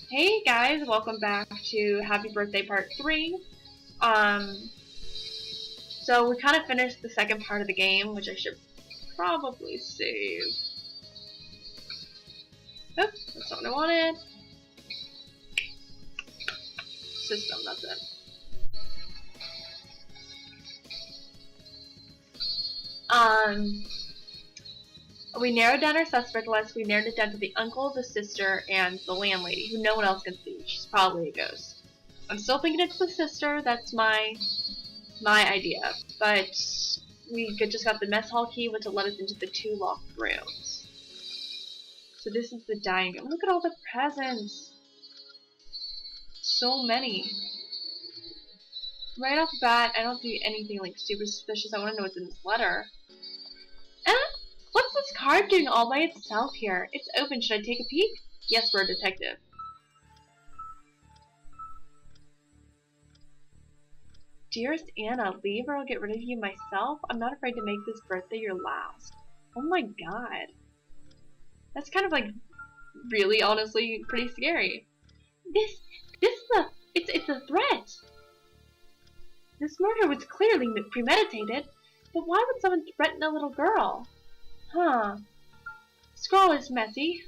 Hey guys, welcome back to Happy Birthday Part 3. Um, so we kind of finished the second part of the game, which I should probably save. Oops, that's not what I wanted. System, that's it. We narrowed down our suspect list. We narrowed it down to the uncle, the sister, and the landlady, who no one else can see. She's probably a ghost. I'm still thinking it's the sister. That's my idea. But we just got the mess hall key, which will let us into the 2 locked rooms. So this is the dining room. Look at all the presents. So many. Right off the bat, I don't see anything like super suspicious. I want to know what's in this letter. What's this card doing all by itself here? It's open. Should I take a peek? Yes, we're a detective. Dearest Anna, leave or I'll get rid of you myself. I'm not afraid to make this birthday your last. Oh my god. That's kind of like really, honestly, pretty scary. It's a threat. This murder was clearly premeditated, but why would someone threaten a little girl? Huh. Scroll is messy.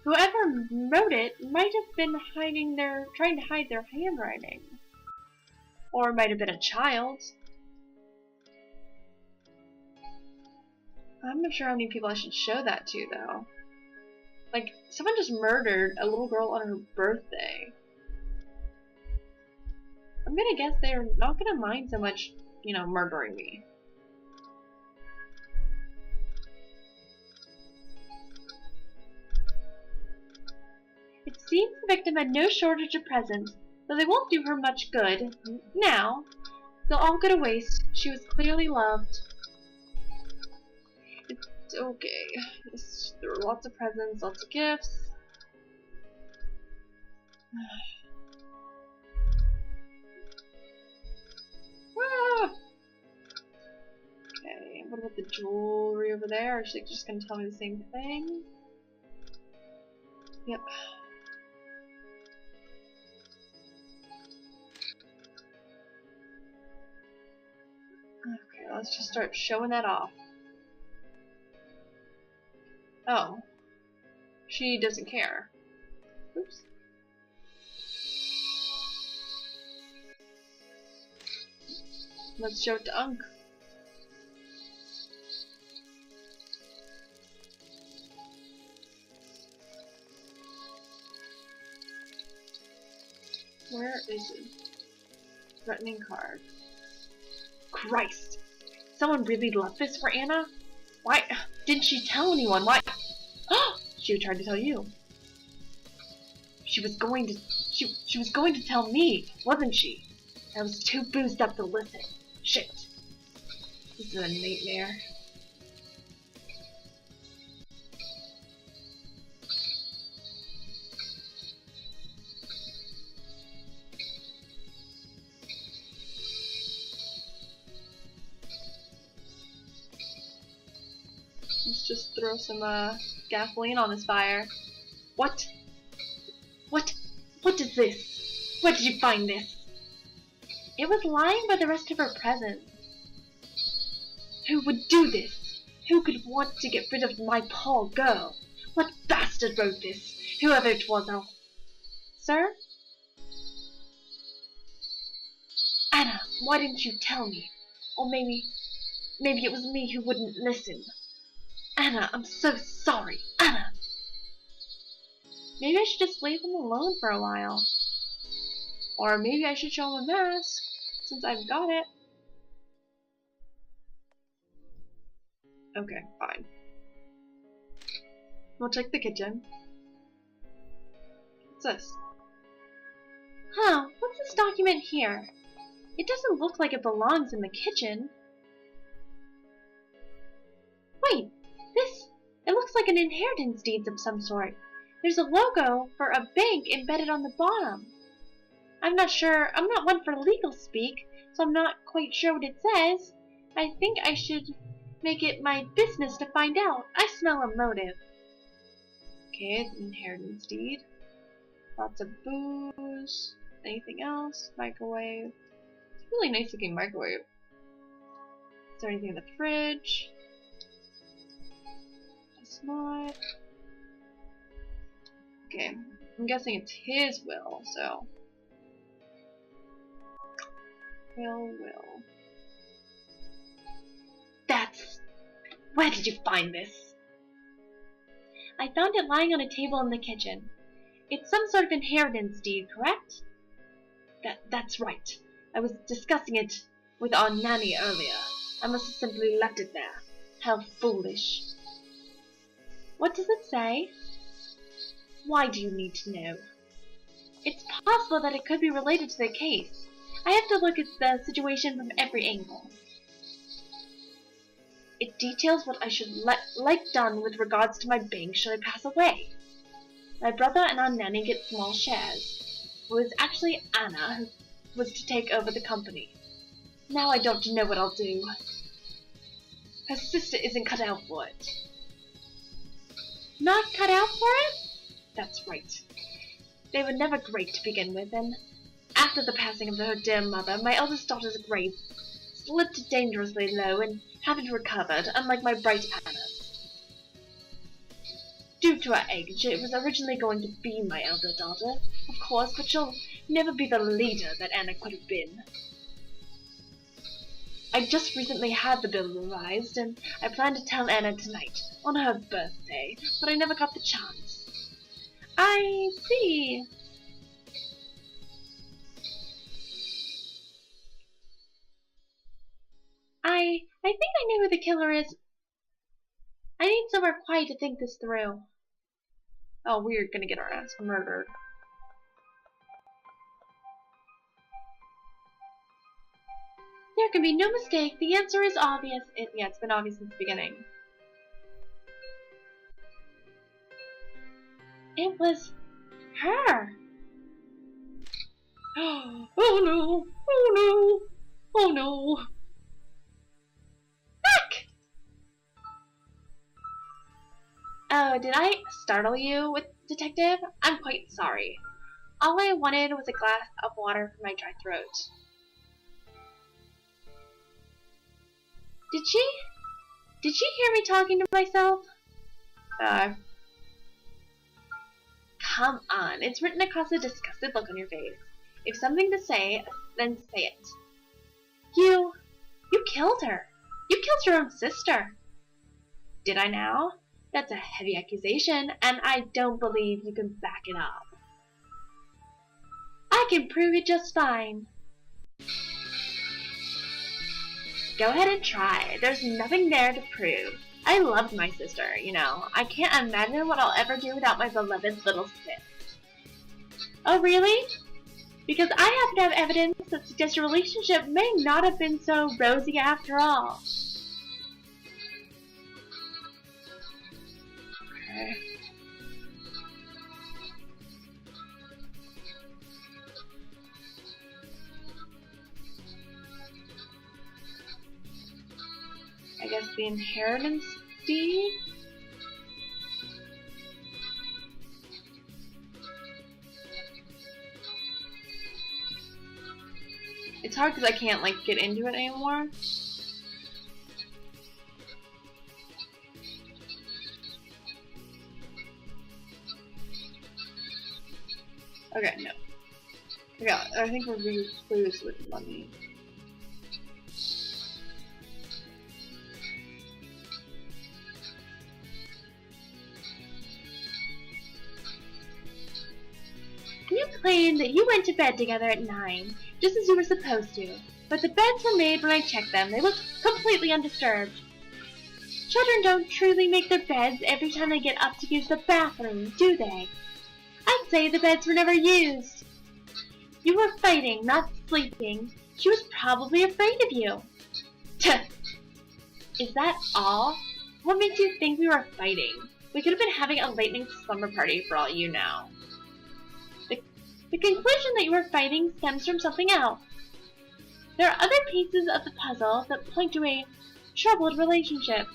Whoever wrote it might have been trying to hide their handwriting. Or it might have been a child. I'm not sure how many people I should show that to, though. Like, someone just murdered a little girl on her birthday. I'm gonna guess they're not gonna mind so much, you know, murdering me. It seems the victim had no shortage of presents, though they won't do her much good. Now, they'll all go to waste. She was clearly loved. It's okay. There were lots of presents, lots of gifts. Okay, what about the jewelry over there? Is she just gonna tell me the same thing? Yep. Okay, let's just start showing that off. Oh. She doesn't care. Oops. Let's show it to Unc. Where is it? Threatening card. Christ! Someone really left this for Anna? Why didn't she tell anyone? Why? She tried to tell you. She was going to tell me, wasn't she? I was too boozed up to listen. Shit. This is a nightmare. Let's just throw some gasoline on this fire. What is this? Where did you find this? It was lying by the rest of her presents. Who would do this? Who could want to get rid of my poor girl? What bastard wrote this? Whoever it was, Sir? Anna, why didn't you tell me? Or maybe it was me who wouldn't listen. Anna, I'm so sorry. Anna! Maybe I should just leave him alone for a while. Or maybe I should show him a mask, since I've got it. Okay, fine. We'll check the kitchen. What's this? Huh, what's this document here? It doesn't look like it belongs in the kitchen. Wait, it looks like an inheritance deed of some sort. There's a logo for a bank embedded on the bottom. I'm not one for legal speak, so I'm not quite sure what it says. I think I should make it my business to find out. I smell a motive. Okay, it's an inheritance deed. Lots of booze. Anything else? Microwave. It's a really nice looking microwave. Is there anything in the fridge? It's not. Okay, I'm guessing it's his will, so. Will. Where did you find this? I found it lying on a table in the kitchen. It's some sort of inheritance deed, correct? That's right. I was discussing it with our nanny earlier. I must have simply left it there. How foolish. What does it say? Why do you need to know? It's possible that it could be related to the case. I have to look at the situation from every angle. It details what I should like done with regards to my bank should I pass away. My brother and our nanny get small shares. It was actually Anna who was to take over the company. Now I don't know what I'll do. Her sister isn't cut out for it. Not cut out for it? That's right. They were never great to begin with, and after the passing of her dear mother, my eldest daughter's grave slipped dangerously low and haven't recovered, unlike my bright Anna's. Due to her age, it was originally going to be my elder daughter, of course, but she'll never be the leader that Anna could have been. I just recently had the bill revised, and I plan to tell Anna tonight, on her birthday, but I never got the chance. I see. I think I know who the killer is. I need somewhere quiet to think this through. Oh, we're gonna get our ass murdered. There can be no mistake. The answer is obvious. Yeah, it's been obvious since the beginning. It was her. Oh no! Oh no! Oh no! Heck! Oh, did I startle you, Detective? I'm quite sorry. All I wanted was a glass of water for my dry throat. Did she hear me talking to myself? Come on, it's written across the disgusted look on your face. If something to say, then say it. You killed her. You killed your own sister. Did I now? That's a heavy accusation, and I don't believe you can back it up. I can prove it just fine. Go ahead and try. There's nothing there to prove. I loved my sister, you know. I can't imagine what I'll ever do without my beloved little sis. Oh, really? Because I happen to have evidence that suggests your relationship may not have been so rosy after all. Okay. I guess the inheritance deed? It's hard because I can't, like, get into it anymore. Okay, no. Okay, I think we're really clues with money. You claim that you went to bed together at 9, just as you were supposed to, but the beds were made when I checked them. They looked completely undisturbed. Children don't truly make their beds every time they get up to use the bathroom, do they? I'd say the beds were never used. You were fighting, not sleeping. She was probably afraid of you. Is that all? What makes you think we were fighting? We could have been having a late-night slumber party for all you know. The conclusion that you were fighting stems from something else. There are other pieces of the puzzle that point to a troubled relationship.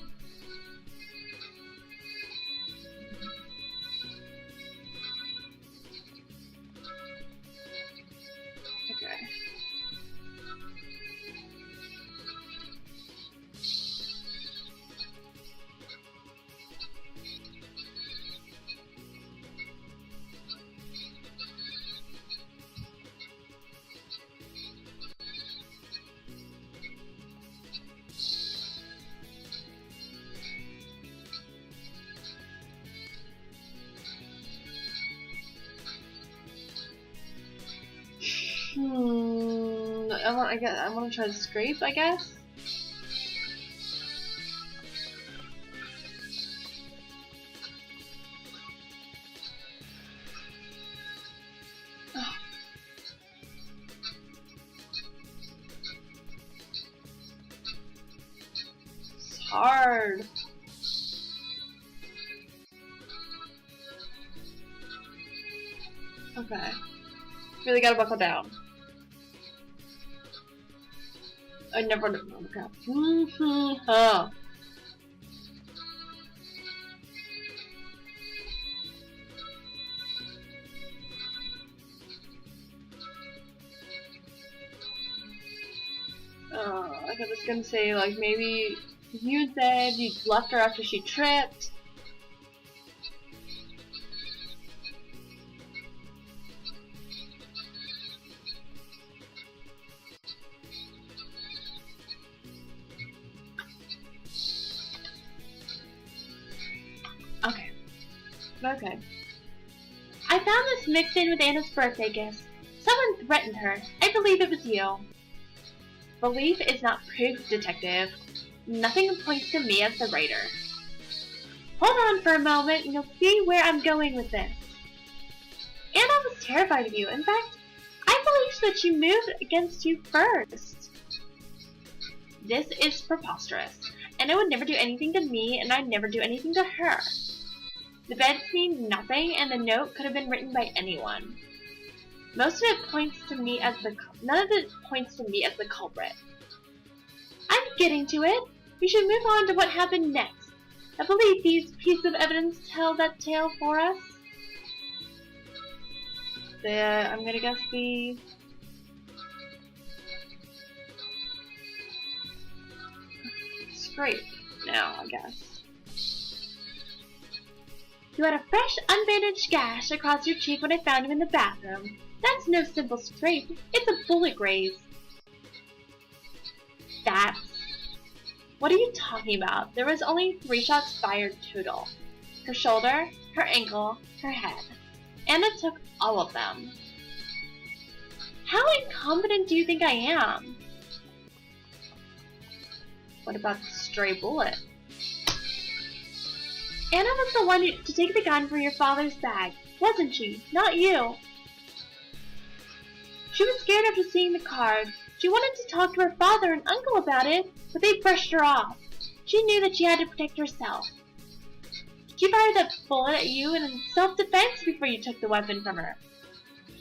I want to try to scrape, I guess. It's hard. Okay. Really gotta buckle down. I never know. Okay. Huh. I was gonna say, like, maybe you said you left her after she tripped. Okay. I found this mixed in with Anna's birthday gift. Someone threatened her. I believe it was you. Belief is not proof, Detective. Nothing points to me as the writer. Hold on for a moment and you'll see where I'm going with this. Anna was terrified of you. In fact, I believe that she moved against you first. This is preposterous. Anna would never do anything to me, and I'd never do anything to her. The beds mean nothing, and the note could have been written by anyone. None of it points to me as the culprit. I'm getting to it. We should move on to what happened next. I believe these pieces of evidence tell that tale for us. I'm gonna guess the... scrape now, I guess. You had a fresh, unbandaged gash across your cheek when I found you in the bathroom. That's no simple scrape. It's a bullet graze. That's... What are you talking about? There was only 3 shots fired total. Her shoulder, her ankle, her head. Anna took all of them. How incompetent do you think I am? What about the stray bullet? Anna was the one to take the gun from your father's bag, wasn't she? Not you. She was scared after seeing the card. She wanted to talk to her father and uncle about it, but they brushed her off. She knew that she had to protect herself. She fired that bullet at you in self-defense before you took the weapon from her.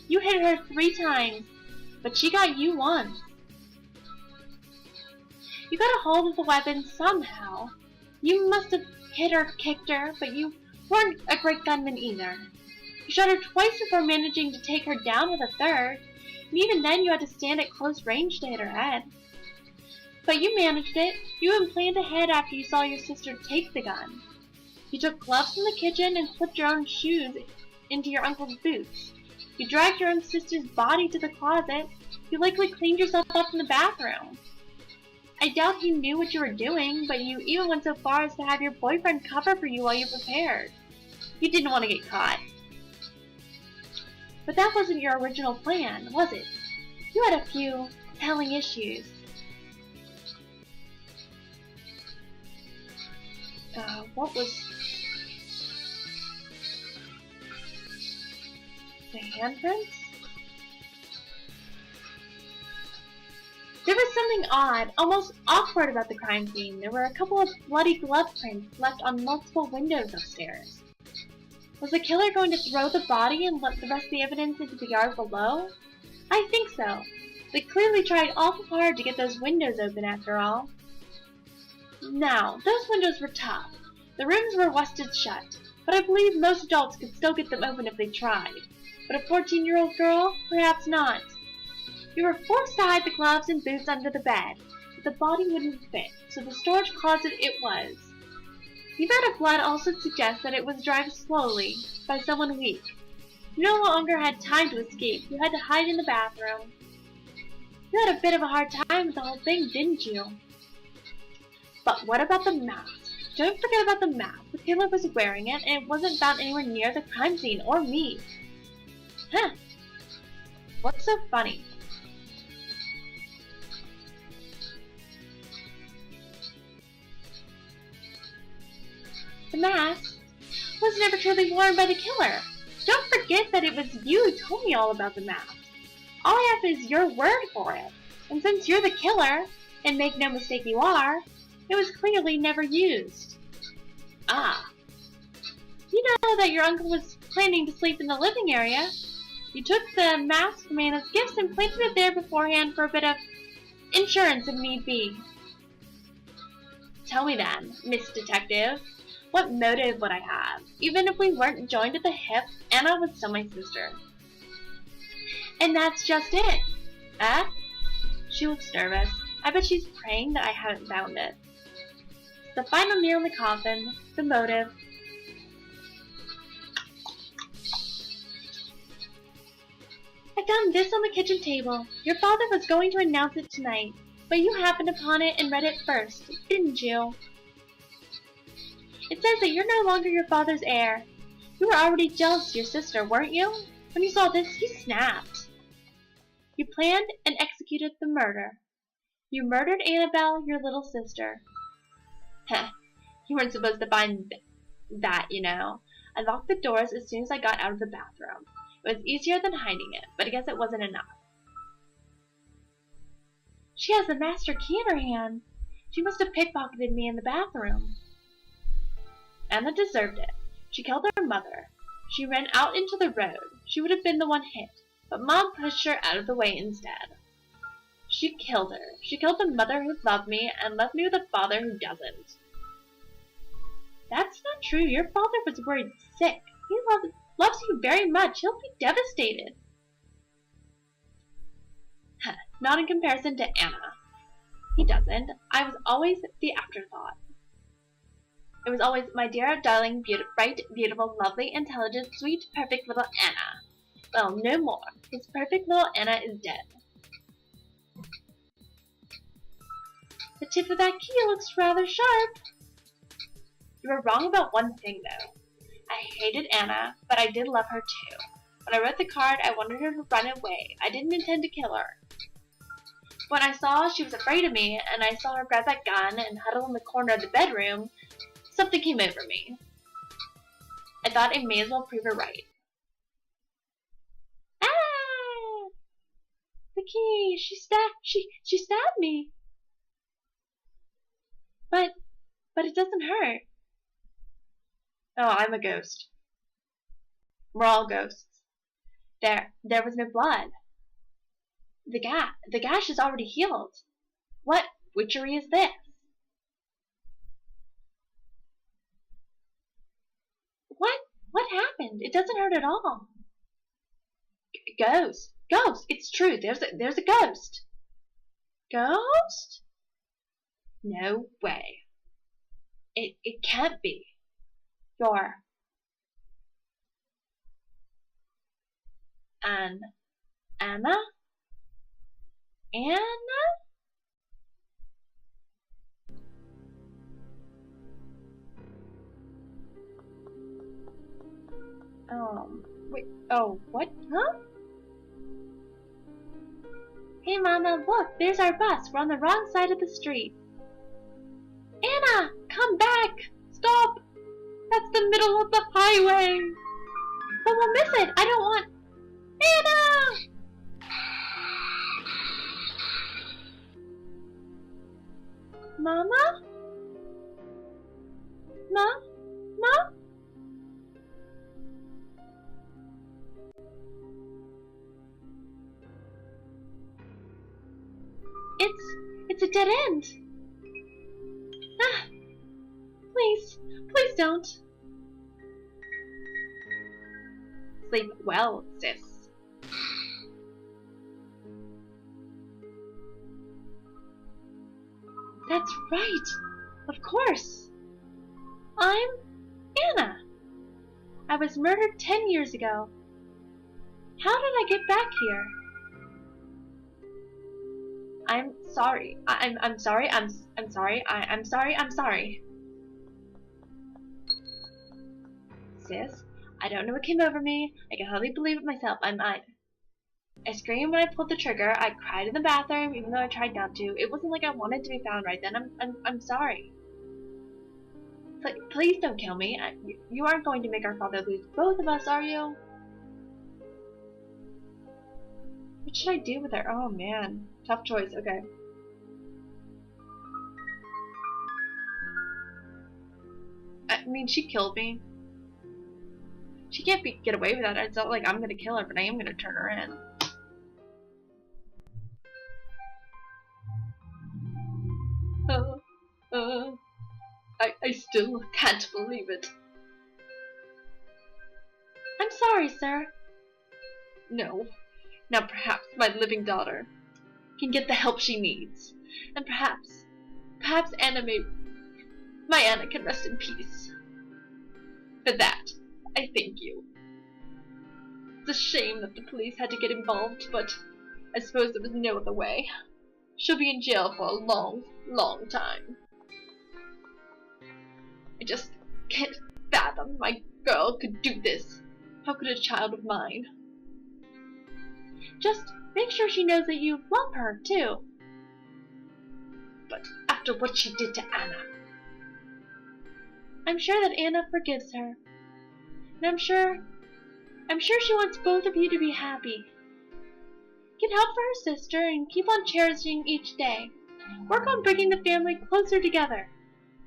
You hit her 3 times, but she got you once. You got a hold of the weapon somehow. You must have hit or kicked her, but you weren't a great gunman either. You shot her twice before managing to take her down with a third, and even then you had to stand at close range to hit her head. But you managed it. You even planned ahead after you saw your sister take the gun. You took gloves from the kitchen and slipped your own shoes into your uncle's boots. You dragged your own sister's body to the closet. You likely cleaned yourself up in the bathroom. I doubt he knew what you were doing, but you even went so far as to have your boyfriend cover for you while you prepared. You didn't want to get caught. But that wasn't your original plan, was it? You had a few telling issues. What was... the handprints? There was something odd, almost awkward about the crime scene. There were a couple of bloody glove prints left on multiple windows upstairs. Was the killer going to throw the body and let the rest of the evidence into the yard below? I think so. They clearly tried awful hard to get those windows open after all. Now, those windows were tough. The rooms were rusted shut, but I believe most adults could still get them open if they tried. But a 14-year-old girl? Perhaps not. You were forced to hide the gloves and boots under the bed, but the body wouldn't fit, so the storage closet it was. The amount of blood also suggests that it was dragged slowly, by someone weak. You no longer had time to escape. You had to hide in the bathroom. You had a bit of a hard time with the whole thing, didn't you? But what about the mask? Don't forget about the mask. The killer was wearing it, and it wasn't found anywhere near the crime scene or me. Huh. What's so funny? The mask was never truly worn by the killer. Don't forget that it was you who told me all about the mask. All I have is your word for it. And since you're the killer, and make no mistake you are, it was clearly never used. Ah. You know that your uncle was planning to sleep in the living area. You took the mask from Anna's gifts and planted it there beforehand for a bit of insurance if need be. Tell me then, Miss Detective, what motive would I have? Even if we weren't joined at the hip, Anna was still my sister. And that's just it. Eh? She looks nervous. I bet she's praying that I haven't found it. The final nail in the coffin, the motive. I found this on the kitchen table. Your father was going to announce it tonight, but you happened upon it and read it first, didn't you? It says that you're no longer your father's heir. You were already jealous of your sister, weren't you? When you saw this, you snapped. You planned and executed the murder. You murdered Annabelle, your little sister. Heh, you weren't supposed to find that, you know. I locked the doors as soon as I got out of the bathroom. It was easier than hiding it, but I guess it wasn't enough. She has the master key in her hand. She must have pickpocketed me in the bathroom. Anna deserved it. She killed her mother. She ran out into the road. She would have been the one hit, but Mom pushed her out of the way instead. She killed her. She killed the mother who loved me and left me with a father who doesn't. That's not true. Your father was worried sick. He loves you very much. He'll be devastated. Not in comparison to Anna. He doesn't. I was always the afterthought. It was always my dear, darling, bright, beautiful, lovely, intelligent, sweet, perfect little Anna. Well, no more. His perfect little Anna is dead. The tip of that key looks rather sharp. You were wrong about one thing, though. I hated Anna, but I did love her too. When I wrote the card, I wanted her to run away. I didn't intend to kill her. When I saw she was afraid of me, and I saw her grab that gun and huddle in the corner of the bedroom, something came over me. I thought I may as well prove her right. Ah! The key! She stabbed me! But it doesn't hurt. Oh, I'm a ghost. We're all ghosts. There was no blood. The gash is already healed. What witchery is this? What happened? It doesn't hurt at all. Ghost. It's true. There's a ghost. Ghost? No way. It can't be. You're Anna? Wait, oh, what? Huh? Hey, Mama, look, there's our bus. We're on the wrong side of the street. Anna, come back! Stop! That's the middle of the highway! But we'll miss it! I don't want... Anna! Mama? Ma? It's a dead end. Ah, please don't. Sleep well, sis. That's right. Of course. I'm Anna. I was murdered 10 years ago. How did I get back here? I'm sorry. I'm sorry. I'm sorry. I'm sorry. Sis, I don't know what came over me. I can hardly believe it myself. I screamed when I pulled the trigger. I cried in the bathroom, even though I tried not to. It wasn't like I wanted to be found right then. I'm sorry. Please don't kill me. You aren't going to make our father lose both of us, are you? What should I do with her? Oh man, tough choice. Okay. I mean, she killed me. She can't get away with that. It's not like I'm gonna kill her, but I am gonna turn her in. I still can't believe it. I'm sorry, sir. No. Now perhaps my living daughter can get the help she needs. And perhaps my Anna can rest in peace. For that, I thank you. It's a shame that the police had to get involved, but I suppose there was no other way. She'll be in jail for a long, long time. I just can't fathom my girl could do this. How could a child of mine? Just make sure she knows that you love her, too. But after what she did to Anna. I'm sure that Anna forgives her. And I'm sure she wants both of you to be happy. Get help for her sister and keep on cherishing each day. Work on bringing the family closer together.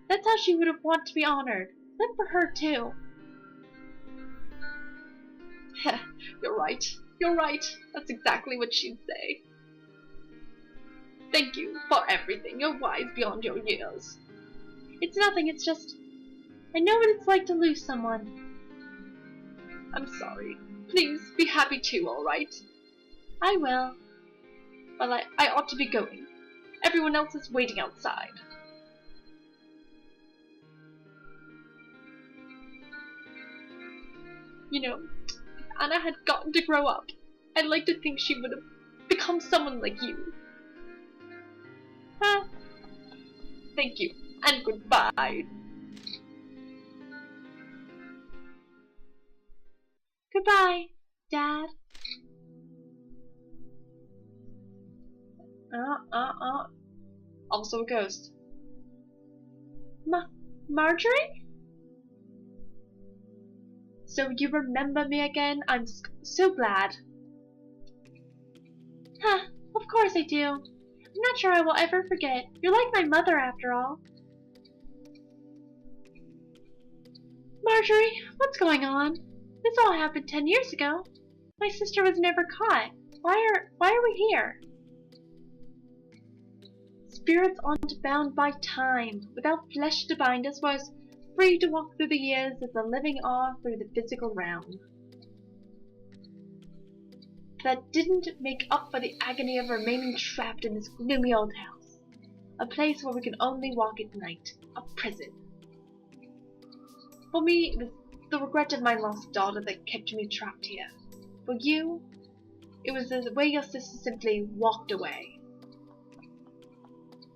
That's how she would have wanted to be honored. Live for her, too. You're right. You're right. That's exactly what she'd say. Thank you for everything. You're wise beyond your years. It's nothing. It's just... I know what it's like to lose someone. I'm sorry. Please be happy too, alright? I will. Well, I ought to be going. Everyone else is waiting outside. You know, if Anna had gotten to grow up, I'd like to think she would have become someone like you. Thank you, and goodbye. Goodbye, Dad. Also a ghost. Marjorie? So you remember me again? I'm so glad. Of course I do. I'm not sure I will ever forget. You're like my mother after all. Marjorie, what's going on? This all happened 10 years ago. My sister was never caught. Why are we here? Spirits aren't bound by time. Without flesh to bind us, we're free to walk through the years as the living are through the physical realm. That didn't make up for the agony of remaining trapped in this gloomy old house. A place where we can only walk at night. A prison. For me, it was the regret of my lost daughter that kept me trapped here. For you, it was the way your sister simply walked away.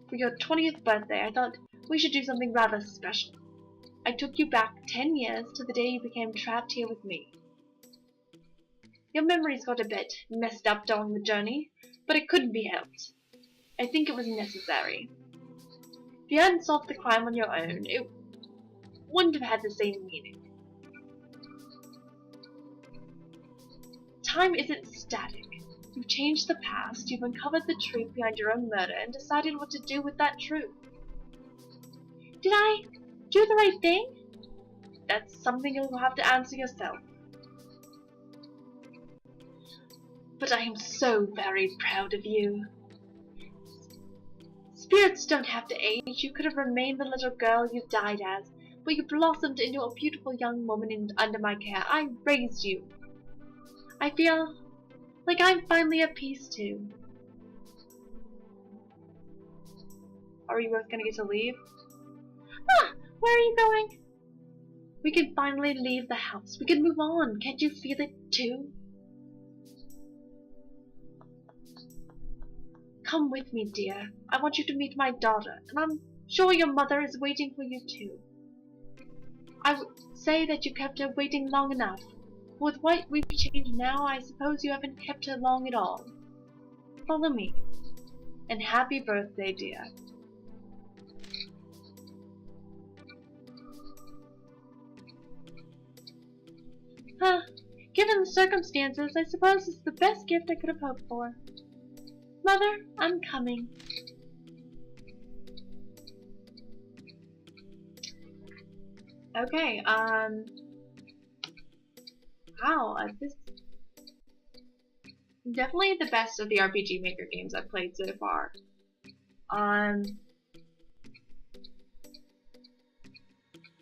For your 20th birthday, I thought we should do something rather special. I took you back 10 years to the day you became trapped here with me. Your memories got a bit messed up during the journey, but it couldn't be helped. I think it was necessary. If you hadn't solved the crime on your own, it wouldn't have had the same meaning. Time isn't static. You've changed the past, you've uncovered the truth behind your own murder, and decided what to do with that truth. Did I do the right thing? That's something you'll have to answer yourself. But I am so very proud of you. Spirits don't have to age. You could have remained the little girl you died as, but you blossomed into a beautiful young woman under my care. I raised you. I feel like I'm finally at peace too. Are we both gonna get to leave? Where are you going? We can finally leave the house. We can move on. Can't you feel it too? Come with me, dear. I want you to meet my daughter, and I'm sure your mother is waiting for you too. I would say that you kept her waiting long enough. With what we've changed now, I suppose you haven't kept her long at all. Follow me. And happy birthday, dear. Huh. Given the circumstances, I suppose it's the best gift I could have hoped for. Mother, I'm coming. Okay, wow, this is definitely the best of the RPG Maker games I've played so far.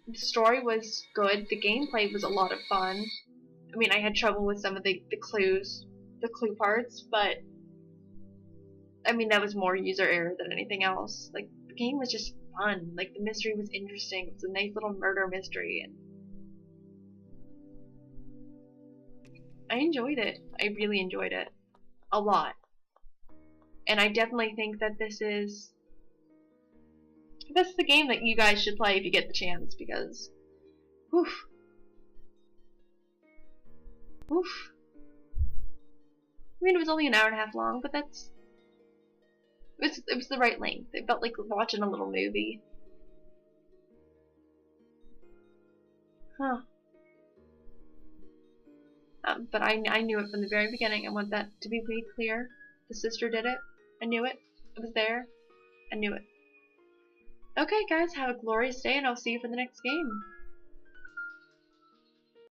The story was good, the gameplay was a lot of fun. I mean, I had trouble with some of the clue parts, but I mean, that was more user error than anything else. Like, the game was just fun. Like, the mystery was interesting. It was a nice little murder mystery, and I enjoyed it. I really enjoyed it. A lot. And I definitely think that this is the game that you guys should play if you get the chance, because oof. Oof. I mean, it was only an hour and a half long, but it was the right length. It felt like watching a little movie. Huh. But I knew it from the very beginning. I want that to be made clear. The sister did it. I knew it. It was there. I knew it. Okay, guys, have a glorious day, and I'll see you for the next game.